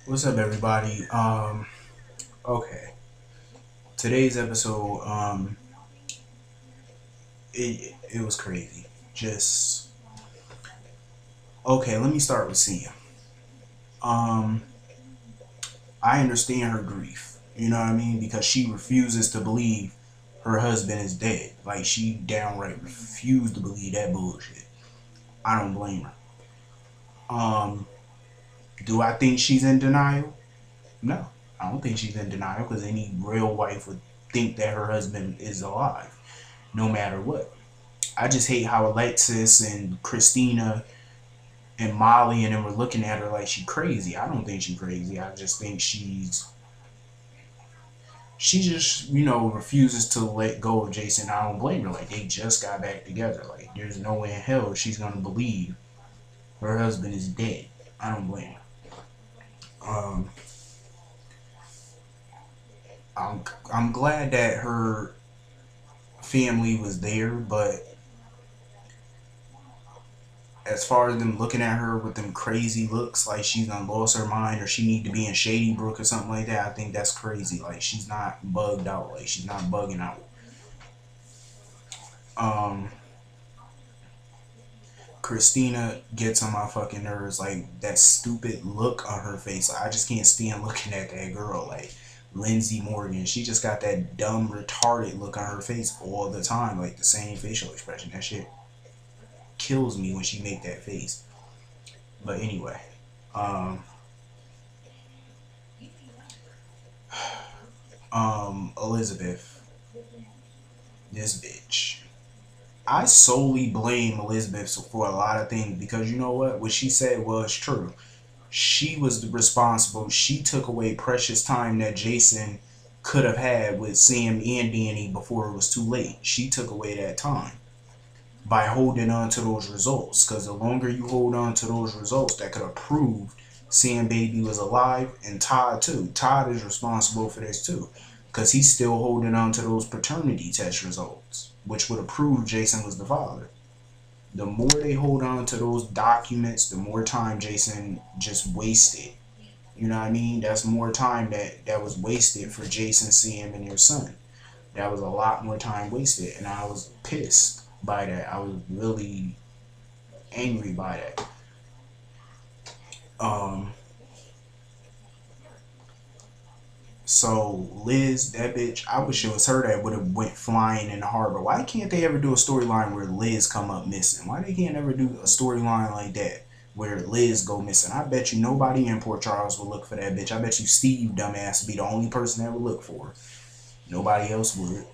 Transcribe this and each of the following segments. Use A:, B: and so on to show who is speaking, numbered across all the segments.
A: What's up, everybody? Okay. Today's episode, it was crazy. Just okay. Let me start with Sia. Um, I understand her grief. You know what I mean? Because she refuses to believe her husband is dead. Like she downright refused to believe that bullshit. I don't blame her. Um, do I think she's in denial? No, I don't think she's in denial because any real wife would think that her husband is alive, no matter what. I just hate how Alexis and Christina and Molly and them were looking at her like she crazy. I don't think she's crazy. I just think she just refuses to let go of Jason. I don't blame her. Like they just got back together. Like there's no way in hell she's gonna believe her husband is dead. I don't blame her. I'm glad that her family was there, but as far as them looking at her with them crazy looks like she's done lost her mind or she need to be in Shady Brook or something like that, I think that's crazy. Like she's not bugged out. Like she's not bugging out. Um, Christina gets on my fucking nerves. Like that stupid look on her face. Like, I just can't stand looking at that girl. Like Lindsay Morgan, she just got that dumb retarded look on her face all the time. Like the same facial expression. That shit kills me when she make that face. But anyway, um, Elizabeth, this bitch. I solely blame Elizabeth for a lot of things because you know what she said was true. She was responsible. She took away precious time that Jason could have had with Sam and Danny before it was too late. She took away that time by holding on to those results. Because the longer you hold on to those results, that could have proved Sam Baby was alive, and Todd too. Todd is responsible for this too, because he's still holding on to those paternity test results, which would have proved Jason was the father. The more they hold on to those documents, the more time Jason just wasted. You know what I mean? That's more time that was wasted for Jason, Sam, and their son. That was a lot more time wasted, and I was pissed by that. I was really angry by that. Um, so Liz, that bitch, I wish it was her that would have went flying in the harbor. Why can't they ever do a storyline where Liz come up missing? Why they can't ever do a storyline like that where Liz go missing? I bet you nobody in Port Charles would look for that bitch. I bet you Steve dumbass would be the only person that would look for her. Nobody else would.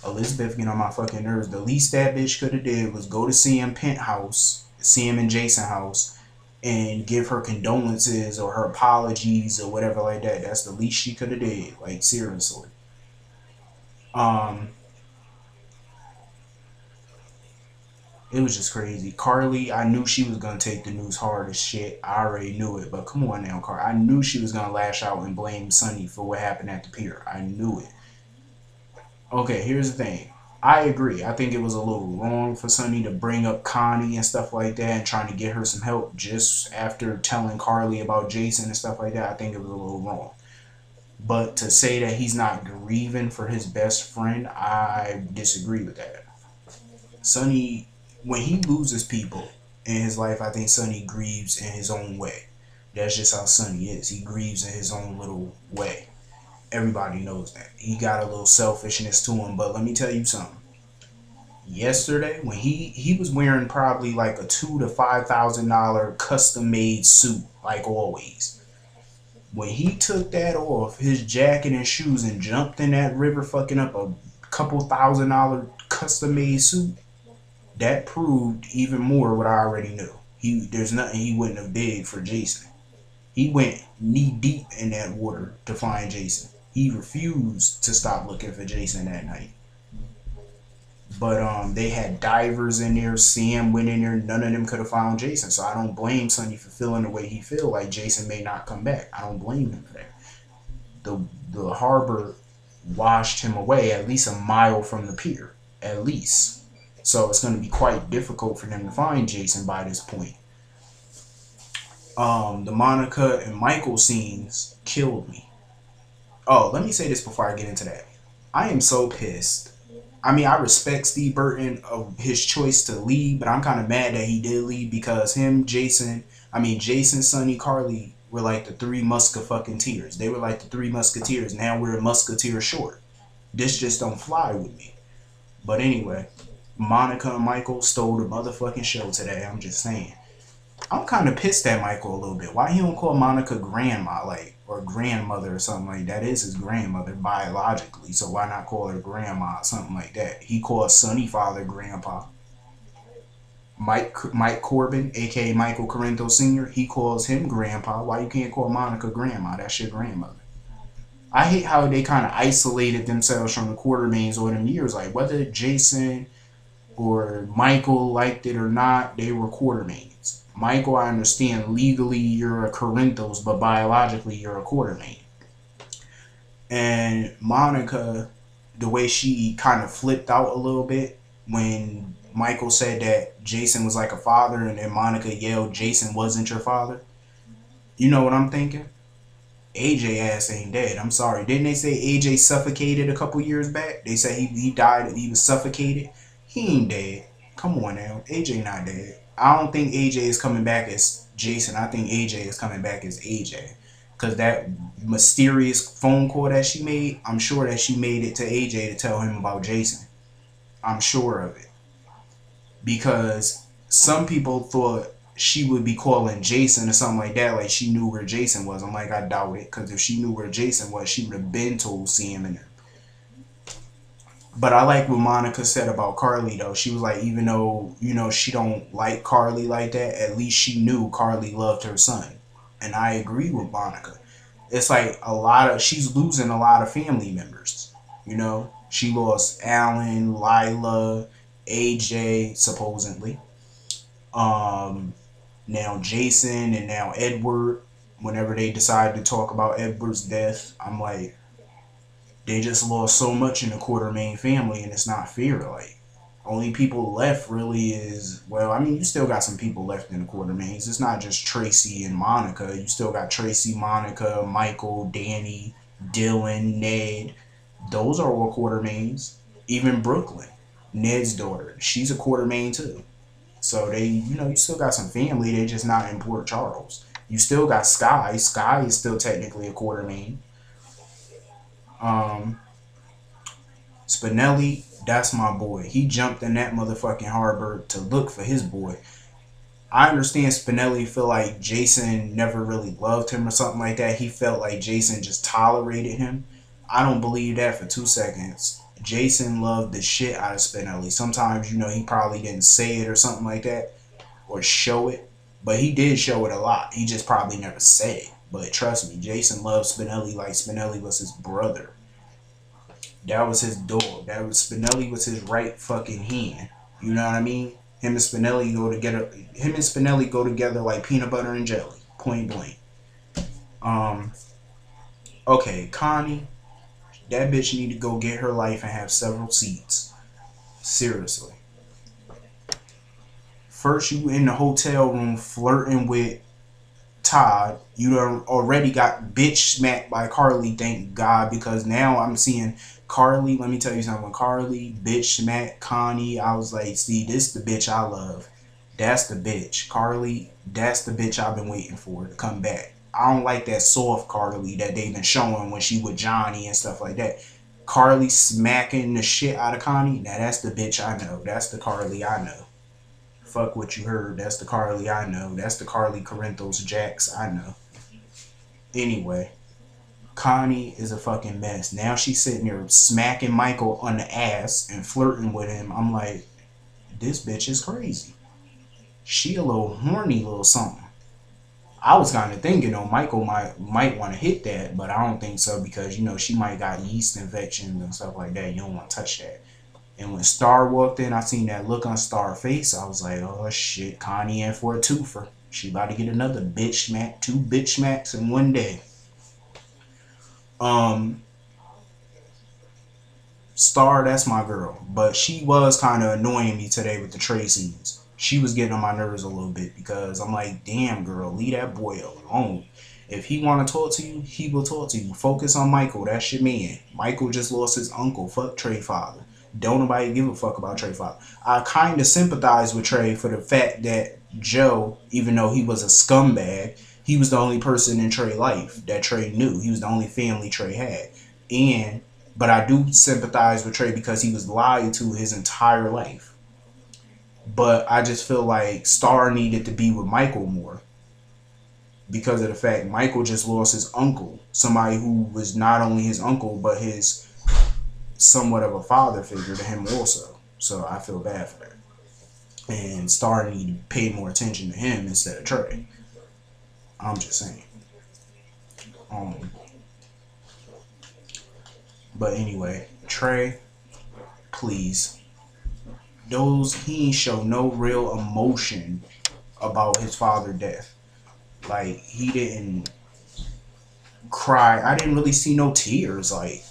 A: Elizabeth get on my fucking nerves. The least that bitch could have did was go to CM Penthouse, CM and Jason house, and give her condolences or her apologies or whatever like that. That's the least she could have did. Like seriously. Um, it was just crazy. Carly, I knew she was gonna take the news hard as shit. I already knew it, but come on now, Carly. I knew she was gonna lash out and blame Sonny for what happened at the pier. I knew it. Okay, here's the thing. I agree. I think it was a little wrong for Sonny to bring up Connie and stuff like that and trying to get her some help just after telling Carly about Jason and stuff like that. I think it was a little wrong. But to say that he's not grieving for his best friend, I disagree with that. Sonny, when he loses people in his life, I think Sonny grieves in his own way. That's just how Sonny is. He grieves in his own little way. Everybody knows that. He got a little selfishness to him, but let me tell you something. Yesterday, when he was wearing probably like a $2,000 to $5,000 custom made suit, like always. When he took that off, his jacket and shoes, and jumped in that river, fucking up a couple $1,000 custom made suit, that proved even more what I already knew. There's nothing he wouldn't have did for Jason. He went knee deep in that water to find Jason. He refused to stop looking for Jason that night. But they had divers in there. Sam went in there. None of them could have found Jason. So I don't blame Sonny for feeling the way he feel. Like Jason may not come back. I don't blame him for that. The harbor washed him away at least a mile from the pier. At least. So it's going to be quite difficult for them to find Jason by this point. The Monica and Michael scenes killed me. Oh, let me say this before I get into that. I am so pissed. I mean, I respect Steve Burton of his choice to leave, but I'm kind of mad that he did leave because Jason, Sonny, Carly were like the three musketeers. They were like the three musketeers. Now we're a musketeer short. This just don't fly with me. But anyway, Monica and Michael stole the motherfucking show today. I'm just saying. I'm kind of pissed at Michael a little bit. Why he don't call Monica grandma, like, or grandmother or something like that? Is his grandmother biologically, so why not call her grandma or something like that? He calls Sonny father grandpa. Mike Corbin, aka Michael Corinto Sr., he calls him grandpa. Why you can't call Monica grandma? That's your grandmother. I hate how they kind of isolated themselves from the Quartermains over them years. Like, whether Jason or Michael liked it or not, they were Quartermains. Michael, I understand legally you're a Corinthos, but biologically you're a Quartermain. And Monica, the way she kind of flipped out a little bit when Michael said that Jason was like a father, and then Monica yelled, Jason wasn't your father. You know what I'm thinking? AJ ass ain't dead. I'm sorry. Didn't they say AJ suffocated a couple years back? They said he died, he was suffocated. He ain't dead. Come on now. AJ not dead. I don't think AJ is coming back as Jason. I think AJ is coming back as AJ. Because that mysterious phone call that she made, I'm sure that she made it to AJ to tell him about Jason. I'm sure of it. Because some people thought she would be calling Jason or something like that, like she knew where Jason was. I'm like, I doubt it, because if she knew where Jason was, she would have been told Sam and him. But I like what Monica said about Carly though. She was like, even though, she don't like Carly like that, at least she knew Carly loved her son. And I agree with Monica. It's like she's losing a lot of family members. She lost Alan, Lila, AJ, supposedly. Now Jason and now Edward. Whenever they decide to talk about Edward's death, I'm like, they just lost so much in the Quartermain family, and it's not fair. Like, only people left really is, well, I mean, you still got some people left in the Quartermains. It's not just Tracy and Monica. You still got Tracy, Monica, Michael, Danny, Dylan, Ned. Those are all Quartermains. Even Brooklyn, Ned's daughter, she's a Quartermain too. So you still got some family. They're just not in Port Charles. You still got Sky. Sky is still technically a Quartermain. Spinelli, that's my boy. He jumped in that motherfucking harbor to look for his boy. I understand Spinelli feel like Jason never really loved him or something like that. He felt like Jason just tolerated him. I don't believe that for 2 seconds. Jason loved the shit out of Spinelli. Sometimes, he probably didn't say it or something like that or show it, but he did show it a lot. He just probably never said it. But trust me, Jason loved Spinelli like Spinelli was his brother. That was his dog. Spinelli was his right fucking hand. You know what I mean? Him and Spinelli go together like peanut butter and jelly. Point blank. Okay, Connie. That bitch need to go get her life and have several seats. Seriously. First, you in the hotel room flirting with Todd. You done already got bitch smacked by Carly, thank God, because now I'm seeing Carly. Let me tell you something. Carly, bitch smack Connie. I was like, see, this the bitch I love. That's the bitch. Carly, that's the bitch I've been waiting for to come back. I don't like that soft Carly that they've been showing when she with Johnny and stuff like that. Carly smacking the shit out of Connie. Now that's the bitch I know. That's the Carly I know. Fuck what you heard. That's the Carly I know. That's the Carly Corinthos Jax I know. Anyway, Connie is a fucking mess. Now she's sitting there smacking Michael on the ass and flirting with him. I'm like, this bitch is crazy. She a little horny little something. I was kind of thinking, Michael might want to hit that, but I don't think so because, she might got yeast infections and stuff like that. You don't want to touch that. And when Star walked in, I seen that look on Star's face. I was like, oh shit, Connie in for a twofer. She about to get another bitch smack, 2 bitch smacks in one day. Star, that's my girl. But she was kind of annoying me today with the Trey scenes. she was getting on my nerves a little bit because I'm like, damn, girl, leave that boy alone. If he want to talk to you, he will talk to you. Focus on Michael. That's your man. Michael just lost his uncle. Fuck Trey father. Don't nobody give a fuck about Trey father. I kind of sympathize with Trey for the fact that Joe, even though he was a scumbag, he was the only person in Trey's life that Trey knew. He was the only family Trey had. But I do sympathize with Trey because he was lied to his entire life. But I just feel like Star needed to be with Michael more because of the fact Michael just lost his uncle, somebody who was not only his uncle but his somewhat of a father figure to him also. So I feel bad for that. And Star needed to pay more attention to him instead of Trey. I'm just saying. But anyway, Trey, please. He ain't show no real emotion about his father's death. Like, he didn't cry. I didn't really see no tears. Like,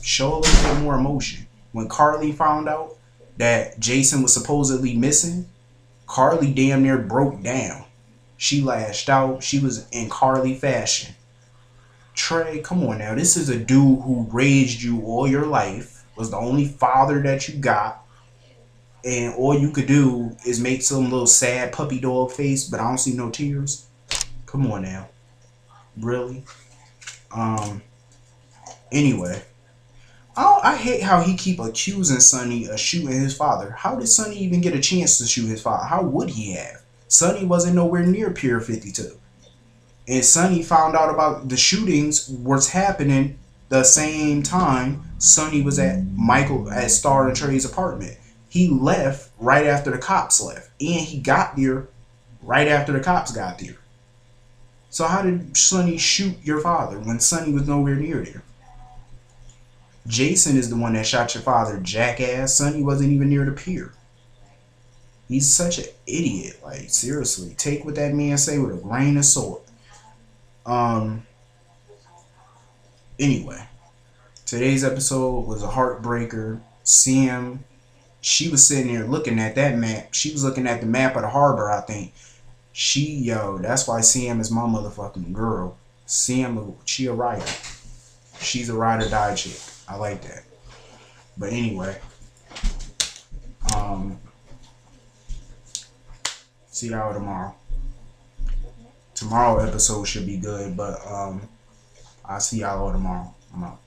A: show a little bit more emotion. When Carly found out that Jason was supposedly missing, Carly damn near broke down. She lashed out. She was in Carly fashion. Trey, come on now. This is a dude who raised you all your life, was the only father that you got, and all you could do is make some little sad puppy dog face, but I don't see no tears. Come on now. Really? Anyway. I hate how he keep accusing Sonny of shooting his father. How did Sonny even get a chance to shoot his father? How would he have? Sonny wasn't nowhere near Pier 52. And Sonny found out about the shootings was happening the same time Sonny was at Star and Trey's apartment. He left right after the cops left. And he got there right after the cops got there. So how did Sonny shoot your father when Sonny was nowhere near there? Jason is the one that shot your father, jackass. Sonny wasn't even near the pier. He's such an idiot. Like, seriously, take what that man say with a grain of salt. Anyway, today's episode was a heartbreaker. Sam, she was sitting there looking at that map. She was looking at the map of the harbor, I think. That's why Sam is my motherfucking girl. Sam, she a rider. She's a ride or die chick. I like that. But anyway, see y'all tomorrow. Tomorrow episode should be good, but I'll see y'all tomorrow. I'm out.